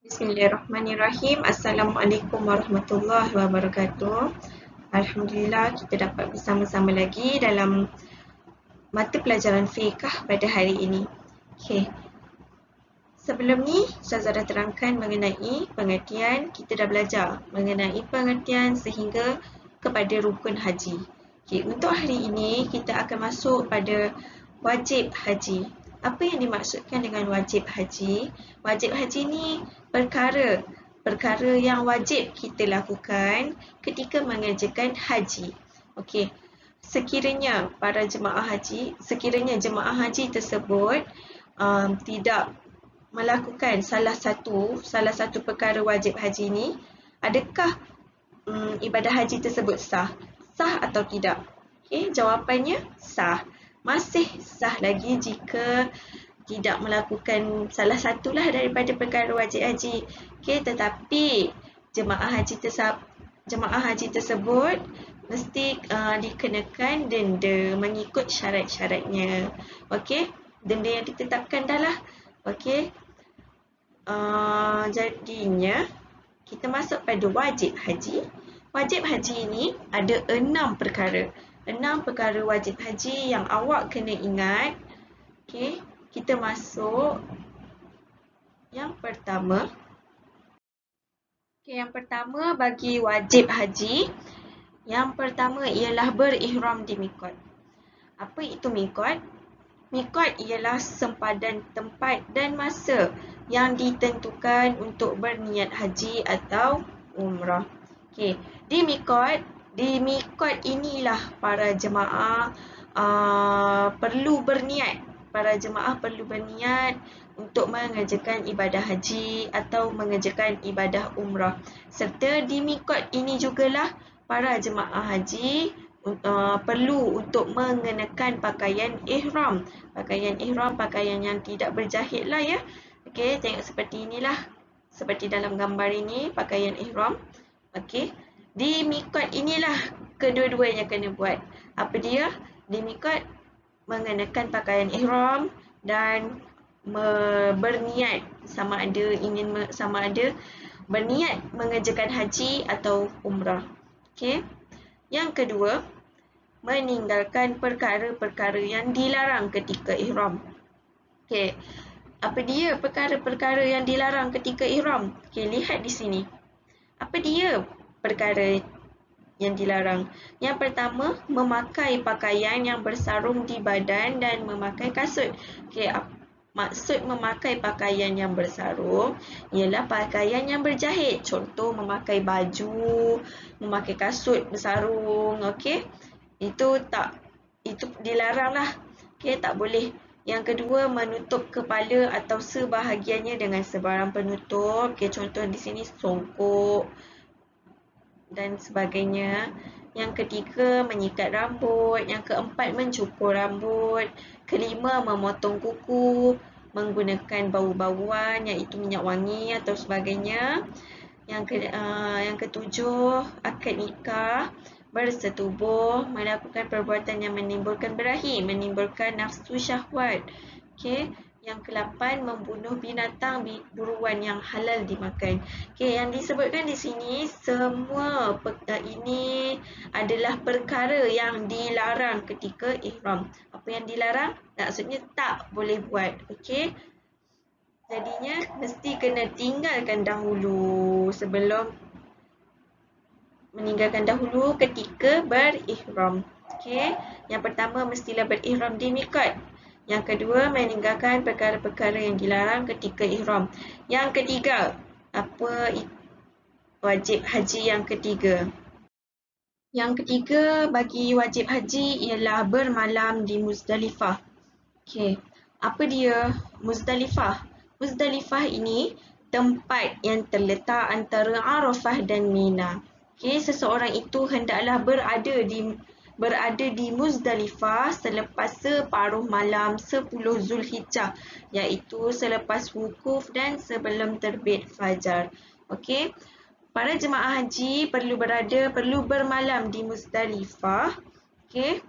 Bismillahirrahmanirrahim. Assalamualaikum warahmatullahi wabarakatuh. Alhamdulillah kita dapat bersama-sama lagi dalam mata pelajaran fiqh pada hari ini. Okey. Sebelum ni Ustazah dah terangkan mengenai pengertian, kita dah belajar mengenai pengertian sehingga kepada rukun haji. Okey, untuk hari ini kita akan masuk pada wajib haji. Apa yang dimaksudkan dengan wajib haji? Wajib haji ni perkara yang wajib kita lakukan ketika mengerjakan haji. Okey. Sekiranya jemaah haji tersebut tidak melakukan salah satu perkara wajib haji ni, adakah ibadah haji tersebut sah? Sah atau tidak? Okey, jawapannya sah. Masih sah lagi jika tidak melakukan salah satulah daripada perkara wajib haji. Okey, tetapi jemaah haji tersebut mesti dikenakan denda mengikut syarat-syaratnya. Okey, denda yang ditetapkan dah lah. Okey. Jadinya kita masuk pada wajib haji. Wajib haji ini ada 6 perkara. 6 perkara wajib haji yang awak kena ingat. Okey, kita masuk yang pertama. Okey, yang pertama bagi wajib haji, yang pertama ialah berihram di miqat. Apa itu miqat? Miqat ialah sempadan tempat dan masa yang ditentukan untuk berniat haji atau umrah. Okey, di miqat inilah para jemaah perlu berniat. Para jemaah perlu berniat untuk mengerjakan ibadah haji atau mengerjakan ibadah umrah. Serta di miqat ini jugalah para jemaah haji perlu untuk mengenakan pakaian ihram. Pakaian yang tidak berjahit lah ya. Okey, tengok seperti inilah. Seperti dalam gambar ini, pakaian ihram. Okey, di miqat inilah kedua-duanya kena buat. Apa dia? Di miqat mengenakan pakaian ihram dan berniat sama ada berniat mengerjakan haji atau umrah. Okey. Yang kedua, meninggalkan perkara-perkara yang dilarang ketika ihram. Okey. Apa dia perkara-perkara yang dilarang ketika ihram? Okey, lihat di sini. Apa dia perkara yang dilarang? Yang pertama, memakai pakaian yang bersarung di badan dan memakai kasut. Okey, maksud memakai pakaian yang bersarung ialah pakaian yang berjahit. Contoh memakai baju, memakai kasut bersarung. Okey, itu dilarang lah. Okey, tak boleh. Yang kedua, menutup kepala atau sebahagiannya dengan sebarang penutup. Okey, contoh di sini songkok dan sebagainya. Yang ketiga, menyikat rambut. Yang keempat, mencukur rambut. Kelima, memotong kuku menggunakan bau-bauan iaitu minyak wangi atau sebagainya. Yang ketujuh, akad nikah, bersetubuh, melakukan perbuatan yang menimbulkan birahi, menimbulkan nafsu syahwat. Okey. Yang ke-8, membunuh binatang buruan yang halal dimakan. Okey, yang disebutkan di sini semua ini adalah perkara yang dilarang ketika ihram. Apa yang dilarang? Maksudnya tak boleh buat. Okey. Jadinya mesti kena tinggalkan dahulu ketika berihram. Okey. Yang pertama mestilah berihram di miqat. Yang kedua, meninggalkan perkara-perkara yang dilarang ketika ihram. Yang ketiga, apa wajib haji yang ketiga? Yang ketiga bagi wajib haji ialah bermalam di Muzdalifah. Okey, apa dia Muzdalifah? Muzdalifah ini tempat yang terletak antara Arafah dan Mina. Okey, seseorang itu hendaklah berada di Muzdalifah selepas separuh malam 10 Zulhijjah, iaitu selepas wukuf dan sebelum terbit fajar. Okey. Para jemaah haji perlu bermalam di Muzdalifah. Okey.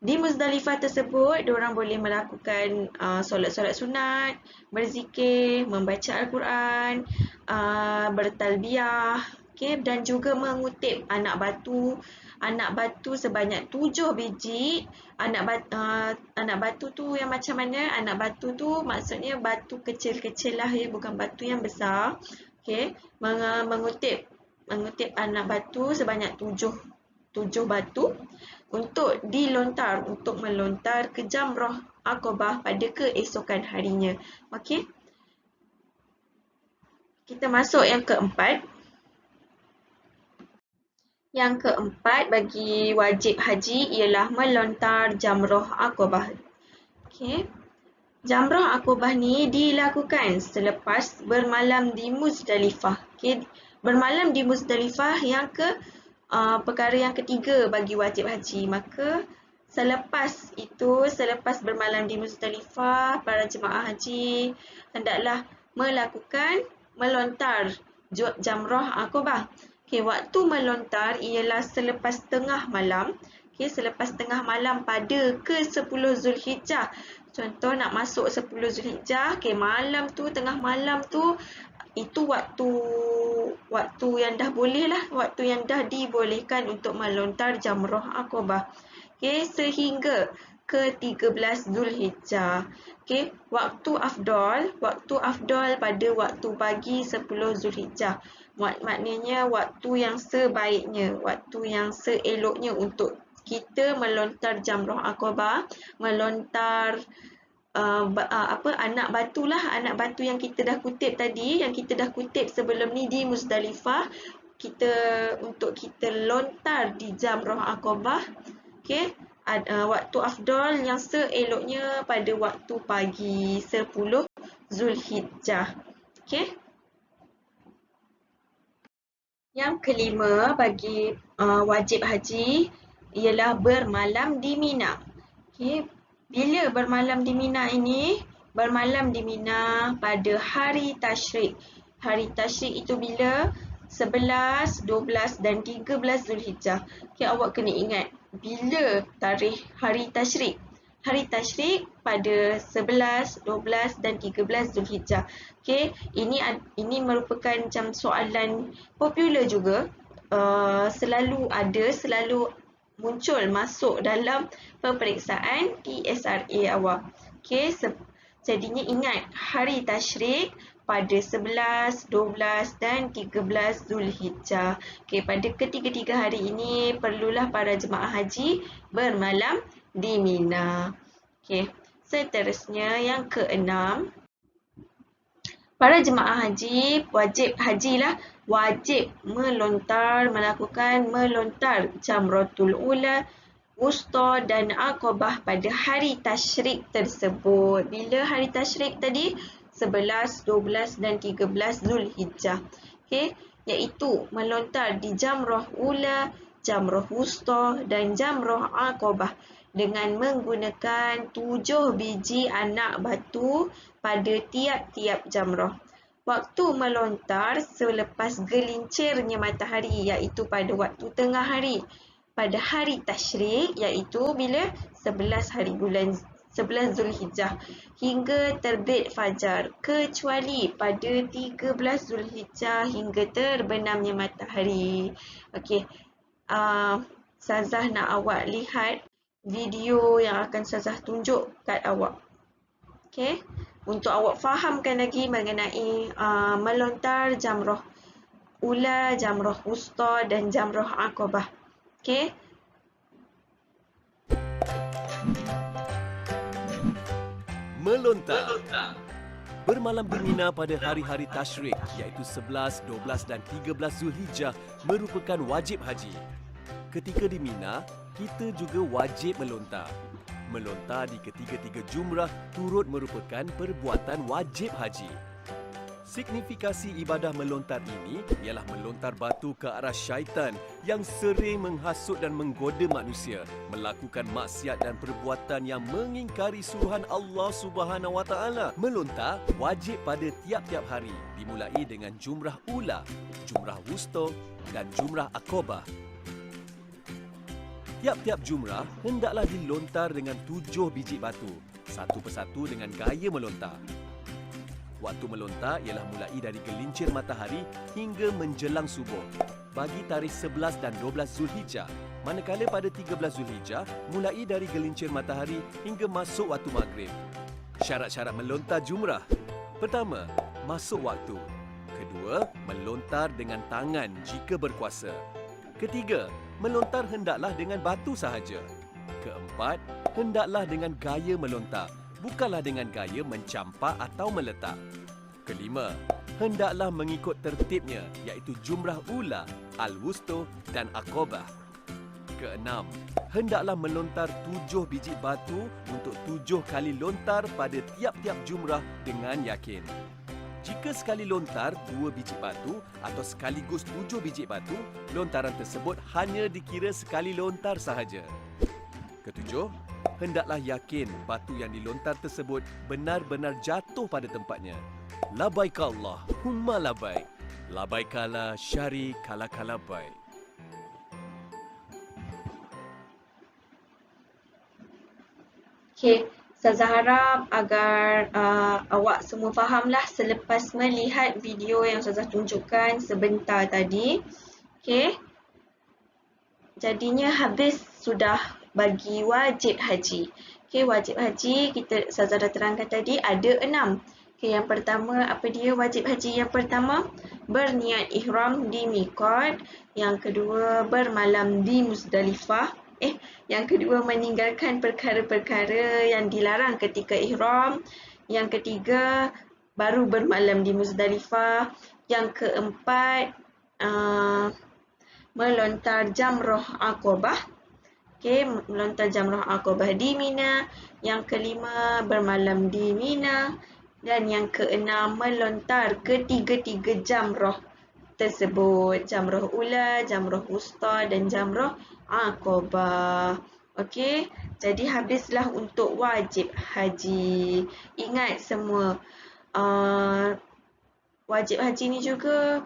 Di Muzdalifah tersebut, diorang boleh melakukan solat-solat sunat, berzikir, membaca Al-Quran, bertalbiyah, okay, dan juga mengutip anak batu. Anak batu sebanyak 7 biji. Anak batu tu yang macam mana? Anak batu tu maksudnya batu kecil-kecil lah ya, bukan batu yang besar. Okay. Mengutip anak batu sebanyak 7 batu untuk melontar ke Jamrah Aqabah pada keesokan harinya. Okey. Kita masuk yang keempat. Yang keempat bagi wajib haji ialah melontar Jamrah Aqabah. Okey. Jamrah Aqabah ni dilakukan selepas bermalam di Muzdalifah. Okey. Bermalam di Muzdalifah yang perkara yang ketiga bagi wajib haji. Maka selepas bermalam di Muzdalifah, para jemaah haji hendaklah melontar Jamrah Aqabah. Okay, waktu melontar ialah selepas tengah malam. Okay, selepas tengah malam pada ke-10 Zulhijjah. Contoh nak masuk 10 Zulhijjah, okay, tengah malam tu, itu waktu yang dah boleh lah, waktu yang dah dibolehkan untuk melontar Jamrah Aqabah. Okay, sehingga ke-13 Zulhijjah. Okay, waktu afdal pada waktu pagi 10 Zulhijjah. Maknanya waktu yang sebaiknya, waktu yang seeloknya untuk kita melontar Jamrah Aqabah, melontar anak batu yang kita dah kutip tadi, yang kita dah kutip sebelum ni di Muzdalifah, untuk kita lontar di Jamrah Aqabah. Okey, waktu afdal yang seeloknya pada waktu pagi 10 Zulhijjah. Okey. Yang kelima bagi wajib haji ialah bermalam di Mina. Okey, bila bermalam di Mina ini? Bermalam di Mina pada hari Tasyrik. Hari Tasyrik itu bila? 11, 12 dan 13 Zulhijjah. Okey, awak kena ingat bila tarikh hari Tasyrik. Hari Tasyrik pada 11, 12 dan 13 Zulhijjah. Okey, ini merupakan macam soalan popular juga. Selalu muncul masuk dalam peperiksaan PSRA awak. Okey, jadinya ingat hari Tasyrik pada 11, 12 dan 13 Zulhijjah. Okey, pada ketiga-tiga hari ini perlulah para jemaah haji bermalam di Mina. Okey, seterusnya yang keenam. Para jemaah haji wajib melakukan melontar Jamratul Ula, Wusta dan Aqabah pada hari Tasyrik tersebut. Bila hari Tasyrik tadi? 11, 12 dan 13 Zulhijjah. Okey, iaitu melontar di Jamrah Ula, Jamrah Wusta dan Jamrah Aqabah dengan menggunakan 7 biji anak batu pada tiap-tiap jamrah. Waktu melontar selepas gelincirnya matahari, iaitu pada waktu tengah hari. Pada hari Tasyrik, iaitu bila? 11 Zulhijjah hingga terbit fajar, kecuali pada 13 Zulhijjah hingga terbenamnya matahari. Okey, Sazah nak awak lihat video yang akan Sazah tunjuk kat awak. Okey, untuk awak fahamkan lagi mengenai melontar Jamrah Ula, Jamrah Wusta dan Jamrah Aqabah. Okey. Melontar. Bermalam di Mina pada hari-hari Tasyrik iaitu 11, 12 dan 13 Zulhijjah merupakan wajib haji. Ketika di Mina, kita juga wajib melontar. Melontar di ketiga-tiga jumrah turut merupakan perbuatan wajib haji. Signifikasi ibadah melontar ini ialah melontar batu ke arah syaitan yang sering menghasut dan menggoda manusia, melakukan maksiat dan perbuatan yang mengingkari suruhan Allah Subhanahu Wa Taala. Melontar wajib pada tiap-tiap hari, dimulai dengan jumrah ula, jumrah wusta dan jumrah Aqabah. Tiap-tiap jumrah hendaklah dilontar dengan 7 biji batu, satu persatu dengan gaya melontar. Waktu melontar ialah mulai dari gelincir matahari hingga menjelang subuh bagi tarikh 11 dan 12 Zulhijjah, manakala pada 13 Zulhijjah mulai dari gelincir matahari hingga masuk waktu maghrib. Syarat-syarat melontar jumrah. Pertama, masuk waktu. Kedua, melontar dengan tangan jika berkuasa. Ketiga, melontar hendaklah dengan batu sahaja. Keempat, hendaklah dengan gaya melontar, bukanlah dengan gaya mencampak atau meletak. Kelima, hendaklah mengikut tertibnya iaitu jumrah ula, al-wusta dan aqabah. Keenam, hendaklah melontar 7 biji batu untuk 7 kali lontar pada tiap-tiap jumrah dengan yakin. Jika sekali lontar 2 biji batu atau sekaligus 7 biji batu, lontaran tersebut hanya dikira sekali lontar sahaja. Ketujuh, hendaklah yakin batu yang dilontar tersebut benar-benar jatuh pada tempatnya. Labaik Allahumma labaik. Labaikala syarikala labaik. Okey, Ustazah harap agar awak semua fahamlah selepas melihat video yang Ustazah tunjukkan sebentar tadi. Okey. Jadinya habis sudah bagi wajib haji. Okey, wajib haji Ustazah dah terangkan tadi ada 6. Okey, yang pertama apa dia wajib haji yang pertama? Berniat ihram di miqat. Yang kedua bermalam di Muzdalifah. Yang kedua meninggalkan perkara-perkara yang dilarang ketika ihram. Yang ketiga baru bermalam di Muzdalifah. Yang keempat melontar jamrah Aqabah. Okey, melontar jamrah Aqabah di Mina. Yang kelima bermalam di Mina. Dan yang keenam melontar ketiga-tiga jamrah tersebut, jamrah ula, jamrah wusta dan jamrah Aqabah. Okey, jadi habislah untuk wajib haji. Ingat semua, wajib haji ni juga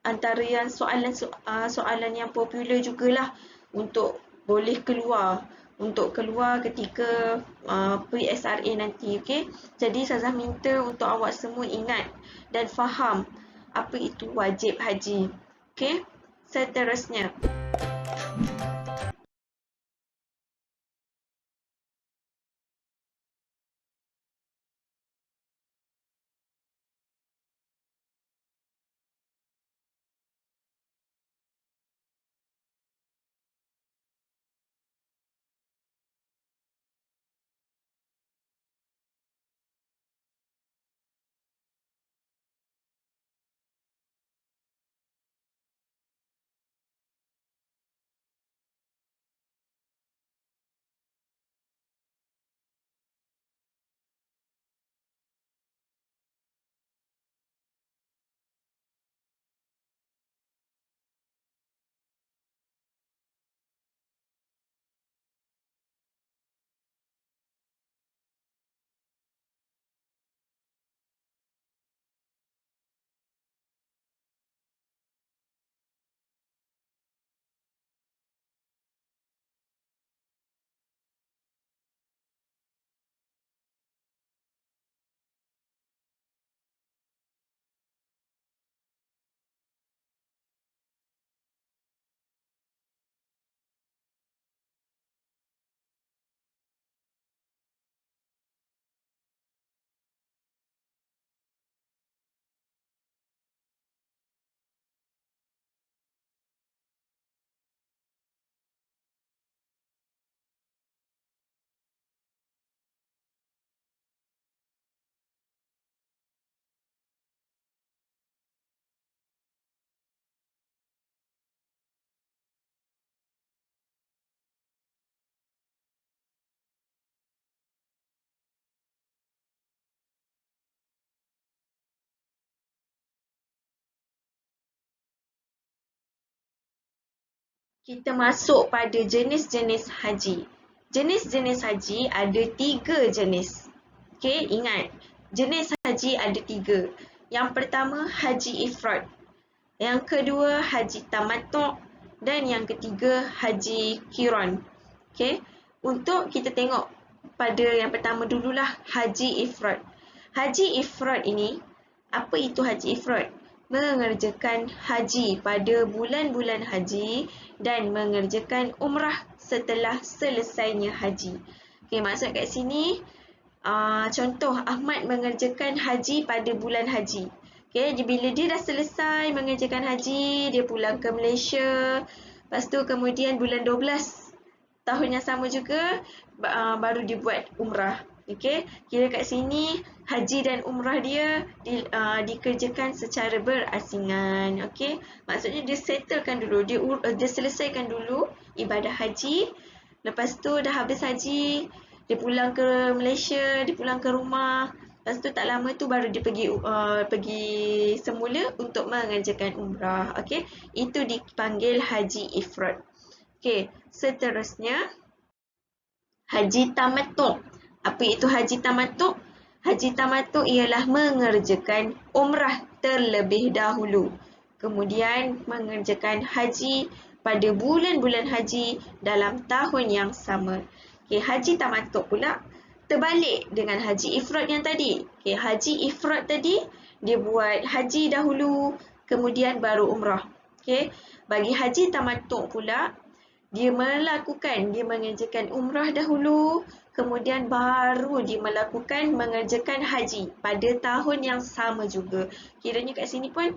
antara yang soalan yang popular jugalah untuk boleh keluar. Untuk keluar ketika PSRA nanti, okey. Jadi Ustazah minta untuk awak semua ingat dan faham apa itu wajib haji. Okey, seterusnya. Kita masuk pada jenis-jenis haji. Jenis-jenis haji ada 3 jenis. Okey, ingat. Jenis haji ada 3. Yang pertama, haji ifrad. Yang kedua, haji tamattu'. dan yang ketiga Haji Qiran. Okey, untuk kita tengok pada yang pertama dululah Haji Ifrad. Haji Ifrad ini, apa itu Haji Ifrad? Mengerjakan haji pada bulan-bulan haji dan mengerjakan umrah setelah selesainya haji. Okey, maksud kat sini contoh Ahmad mengerjakan haji pada bulan haji. Okay, bila dia dah selesai mengerjakan haji, dia pulang ke Malaysia. Lepas tu kemudian bulan 12 tahun yang sama juga baru dia buat umrah. Okay, kira kat sini haji dan umrah dia dikerjakan secara berasingan. Okay, maksudnya dia settlekan dulu, dia selesaikan dulu ibadah haji. Lepas tu dah habis haji, dia pulang ke Malaysia, dia pulang ke rumah. Lepas tu tak lama tu baru dia pergi semula untuk mengerjakan umrah. Okey, itu dipanggil Haji Ifrad. Okey, seterusnya Haji Tamattu'. Apa itu Haji Tamattu'? Haji Tamattu' ialah mengerjakan umrah terlebih dahulu, kemudian mengerjakan haji pada bulan-bulan haji dalam tahun yang sama. Okey, Haji Tamattu' pula terbalik dengan Haji Ifrad yang tadi. Okay, Haji Ifrad tadi dia buat haji dahulu, kemudian baru umrah. Okay, bagi Haji Tamattu' pula dia mengerjakan umrah dahulu, kemudian baru dia mengerjakan haji pada tahun yang sama juga. Kiranya kat sini pun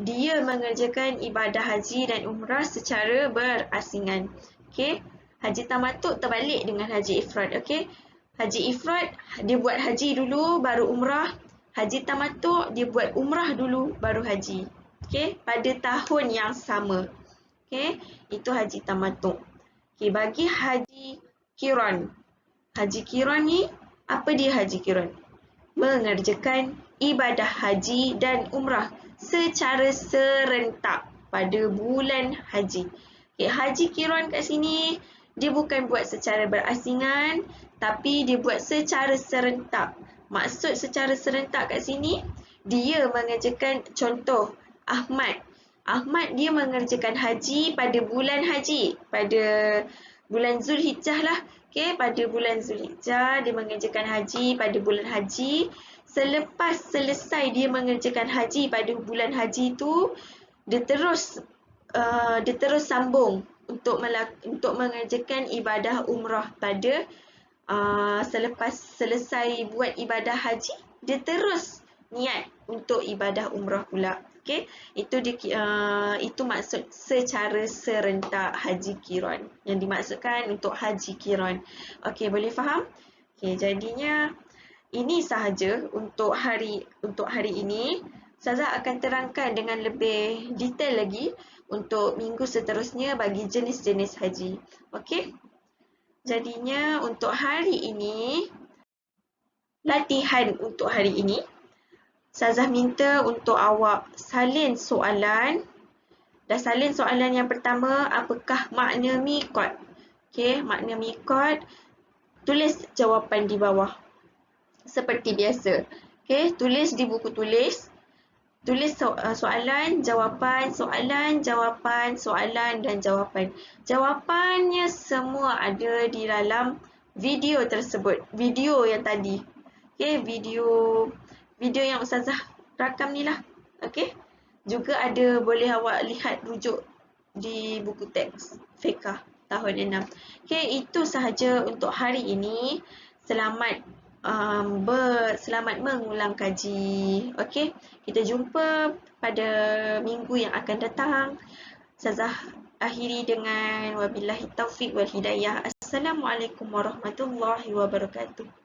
dia mengerjakan ibadah haji dan umrah secara berasingan. Okay, Haji Tamattu' terbalik dengan Haji Ifrad. Okey, Haji Ifrad dia buat haji dulu baru umrah. Haji Tamattu' dia buat umrah dulu baru haji. Okey, pada tahun yang sama. Okey, itu Haji Tamattu'. Okey, bagi Haji Qiran. Haji Qiran ni, apa dia Haji Qiran? Mengerjakan ibadah haji dan umrah secara serentak pada bulan haji. Okey, Haji Qiran kat sini dia bukan buat secara berasingan, tapi dia buat secara serentak. Maksud secara serentak kat sini, dia mengerjakan contoh Ahmad. Ahmad dia mengerjakan haji pada bulan haji, pada bulan Zulhijjah lah. Okay, pada bulan Zulhijjah dia mengerjakan haji pada bulan haji. Selepas selesai dia mengerjakan haji pada bulan haji tu, dia terus sambung untuk mengerjakan ibadah umrah pada selepas selesai buat ibadah haji, dia terus niat untuk ibadah umrah pula. Okey, itu maksud secara serentak Haji Qiran. Yang dimaksudkan untuk Haji Qiran. Okey, boleh faham? Okey, jadinya ini sahaja untuk hari ini. Ustazah akan terangkan dengan lebih detail lagi untuk minggu seterusnya bagi jenis-jenis haji. Okey? Jadinya untuk hari ini, latihan untuk hari ini, Ustazah minta untuk awak salin soalan. Dah salin soalan yang pertama, apakah makna miqat? Okey, makna miqat. Tulis jawapan di bawah. Seperti biasa. Okey, tulis di buku tulis. Tulis soalan, jawapan, soalan, jawapan, soalan dan jawapan. Jawapannya semua ada di dalam video tersebut. Video yang tadi. Okey, video yang Ustazah rakam ni lah. Okey. Juga ada, boleh awak lihat rujuk di buku teks Fiqh tahun 6. Okey, itu sahaja untuk hari ini. Selamat mengulang kaji. Okey, kita jumpa pada minggu yang akan datang. Ustazah akhiri dengan wabillahi taufiq wal hidayah. Assalamualaikum warahmatullahi wabarakatuh.